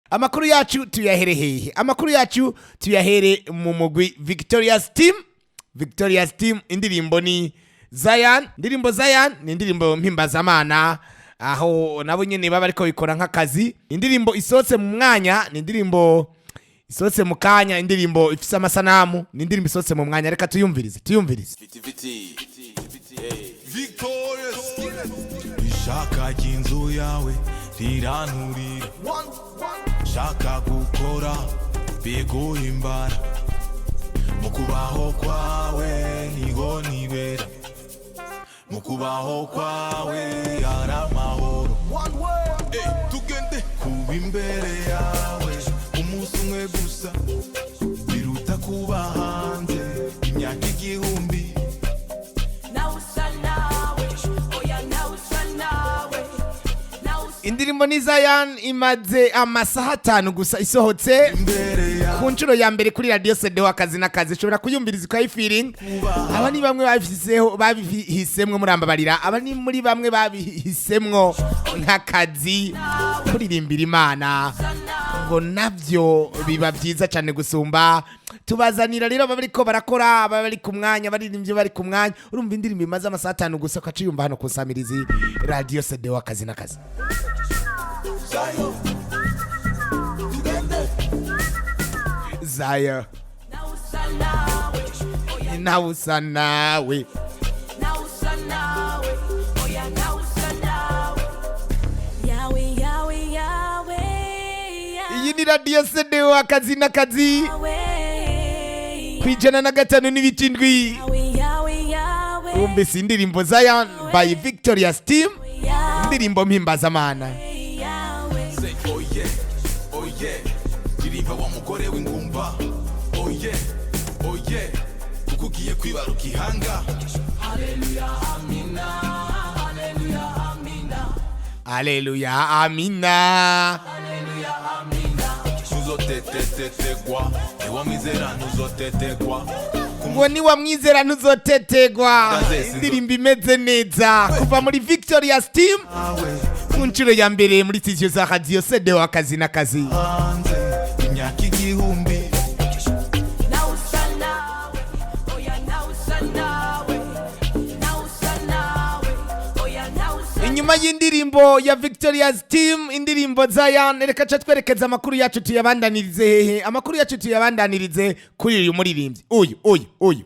amakuru yacu tuyahere hehe? Amakuru yacu tuyahere mu mugwi Victoria's Team. Indirimbo ni Zion. Indirimbo Zion ni indirimbo mpimbazamana, aho nabo nyene baba ariko bikora nk'akazi. Indirimbo isohotse mu mwanya ni indirimbo isohotse mu kanya, indirimbo ifise amasanamu ni indirimbo isohotse mu mwanya. Reka tuyumvirize. Ishaka ry'inzu yawe riranturira, shaka gukora biguhimbara, mu kubaho kwawe niho nibera, mu kubaho kwawe ari amahoro. Tugende kuba imbere yawe umunsi umwe gusa, biruta kuba hanze imyaka igihumbi. Indirimbo ni Zion imaze amasaha 5 gusa isohotse ku nshuro ya mbere kuri radio CD akazi n'akazi. Ushobora kuyumviriza kwa feeling. Aba ni bamwe babihisemwe murambabarira, aba ni muri bamwe babihisemwo nk'akazi kuririmbira Imana, ngo navyo biba byiza cyane gusumba. Tubazanira rero babariko barakora, bari ku mwanya, baririmbye bari ku mwanya. Urumva indirimbo imaze amasaha 5 gusa ukaciyumva hano kusamirizi radio CD akazi n'akazi. Zion nausa nawe. Iyi ni radio CD akazi n'akazi kwijana na 5.7. Umbese indirimbo Zion by Victoria's Team, indirimbo mpimbazamana. Wa mugore w'ingumba, oye ukugiye kwibaruka ihanga. Haleluya amina, haleluya amina, haleluya amina, haleluya amina. Nuzotetegwa, niwamwizera nuzotetegwa, ngo niwamwizera nuzotetegwa. Indirimbo imeze neza kuva muri Victoria's Team ku nshuro ya mbere muri studio za radio CD akazi n'akazi. Inyuma y'indirimbo ya Victoria's Team, indirimbo Zion, reka twerekeza amakuru yacu tuyabandanirize hehe? Amakuru yacu tuyabandanirize kuri uyu muririmbyi uyu.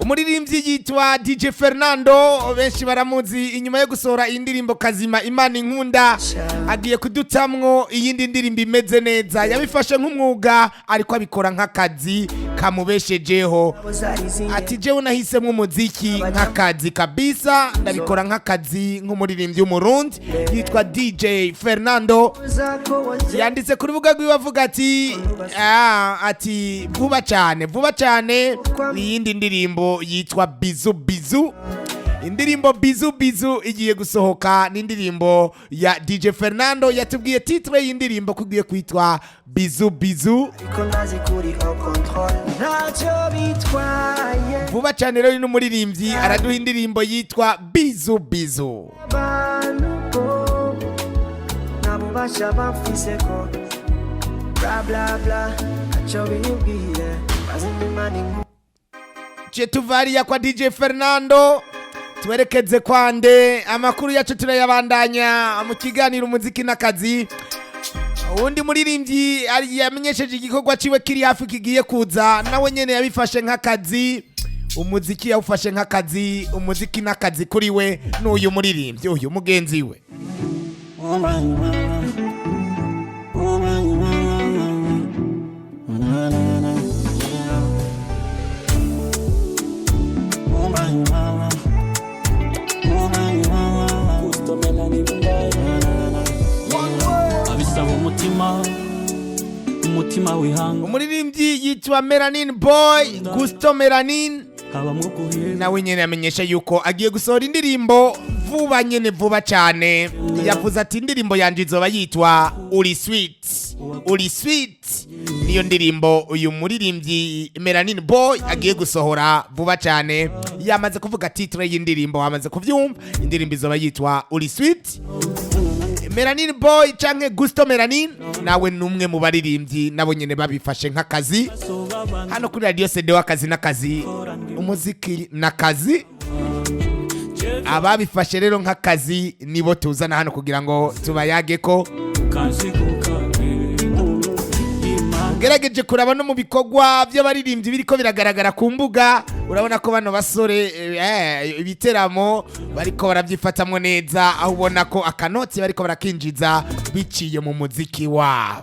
Umuririmbyi yitwa DJ Fernando, benshi baramuzi inyuma yo gusohora indirimbo Kazima Imana inkunda, agiye kudutamwo iyindi ndirimbo imeze neza. Yabifashe nk'umwuga ariko abikora nk'akazi kamubeshejeho. Ati jewe nahisemwe umuziki nk'akazi kabisa, ndabikora nk'akazi nk'umuririmbyi w'umurundi yitwa DJ Fernando. Yanditse ku rubuga rwiwe avuga ati vuba cyane iyindi ndirimbo yitwa bizu. Indirimbo bizu igiye gusohoka. Ni indirimbo ya DJ Fernando, yatubwiye titre y'indirimbo kugiye kwitwa bizu. Vuba cyane rero n'umuririmbyi araduha indirimbo yitwa bizu. Tuvaria kwa DJ Fernando, twerekeze kwande. Amakuru yacu turayabandanya mu kiganiro Umuziki Ni Akazi. Undi muririmbyi yamenyesheje igikorwa ciwe kiri hafi kigiye kuza, nawe nyene yabifashe nk'akazi. Umuziki yawufashe nk'akazi, umuziki n'akazi kuri we n'uyu muririmbyi uyu mugenzi we. umutima wihanga. Umuririmbyi yitwa Melanin Boy, Gusto Melanin, nawe nyene amenyesha yuko agiye gusohora indirimbo vuba nyene vuba cyane yavuze ati indirimbo yanje izoba yitwa uri sweet uri sweet niyo ndirimbo uyu muririmbyi Melanin Boy agiye gusohora vuba cyane yamaze kuvuga titre y'indirimbo wamaze kuvyumva indirimbo izoba yitwa uri sweet Melanin Boy canke Gusto Melanin nawe numwe mu baririmbyi nabo nyene babifashe nk'akazi hano kuri radio CD w'akazi n'akazi umuziki n'akazi ababifashe rero nk'akazi nibo tuzana hano kugira ngo tubayage ko gerageje kuraba no mu bikorwa by'abaririmbyi biriko biragaragara ku mbuga urabona ko bano basore ibiteramo bariko barabyifatamwe neza aho ubona ko akanoti bariko barakinjiza biciye mu muziki wabo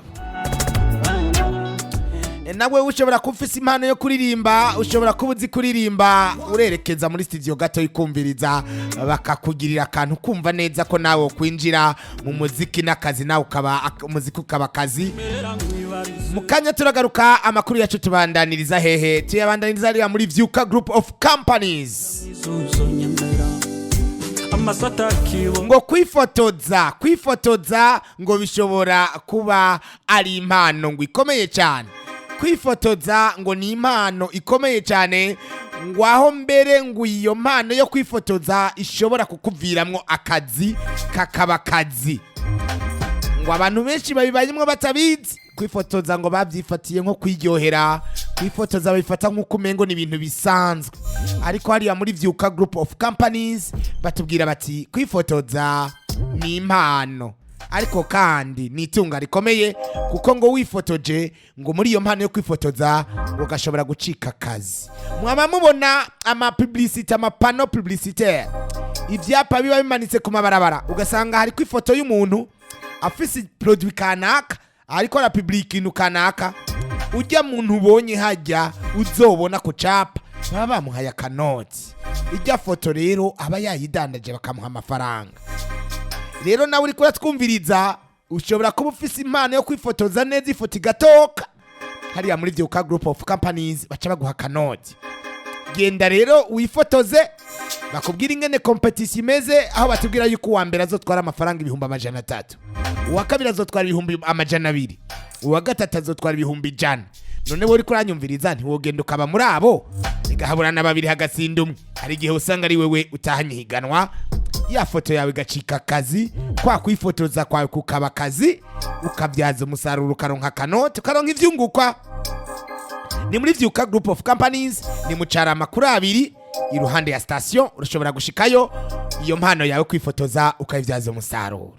nawe ushobora kufisa impano yo kuririmba ushobora kubuzi kuririmba urerekeza muri studio gato yikumviriza bakakugirira akantu kumva neza ko nawe kwinjira mu muziki n'akazi nawe ukaba umuziki ukaba akazi mukanya turagaruka amakuru yacu tubandaniriza hehe tuyabandaniriza ari muri Vyuka Group of Companies ngo kwifotoza ngo bishobora kuba ari impano ngo ikomeye cyane kwifotoza ngo ni impano ikomeye cyane ngo aho mbere ngo iyo mpano yo kwifotoza ishobora kukuviramwo akazi kakaba akazi ngo abantu benshi babibayemwo batabizi kwifotoza ngo babyifatiye nko kwiryohera kwifotoza babifata nk'uko umengo ni ibintu bisanzwe ariko hariya muri Vyuka Group of Companies batubwira bati kwifotoza ni impano ariko kandi ni itunga rikomeye kuko ngo wifotoje ngo muri iyo mpano yo kwifotoza ngo gashobora gucika akazi mwaba mubona publicité amapano publicitaire ivyapa biba bimanitse ku mabarabara ugasanga hari kwifoto y'umuntu afise produit kanaka ariko la public inu kanaka ujya muntu ubonye hajya uzobona ku capa baba bamuhaye akanoti ijya foto rero aba yayidandaje bakamuha amafaranga rero nawe uri kura twumviriza ushobora kuba ufise impano yo kwifotoza neza ifoto igatoka hariya muri Vyuka Group of Companies baca baguha akanoti genda rero wifotoze bakubwira ingene competition imeze aho batubwira yuko uwa mbere azotwara amafaranga 300 uwa kabiri azotwara 200 uwa gatatu azotwara 100 none wo uri kuranyumviriza ntiwogenda ukaba muri abo igahaburana babiri hagasinda umwe hari igihe usanga ari wewe utahanye higanwa ya foto yawe gacika akazi kwa kwifotoza kwawe kukaba akazi ukabyaza umusaruro ukaronka akanoti ukaronka ivyungukwa ni muri Vyuka Group of Companies ni mucara amakuru abiri iruhande ya station urashobora gushikayo iyo mpano yawe kwifotoza ukayivyaza umusaruro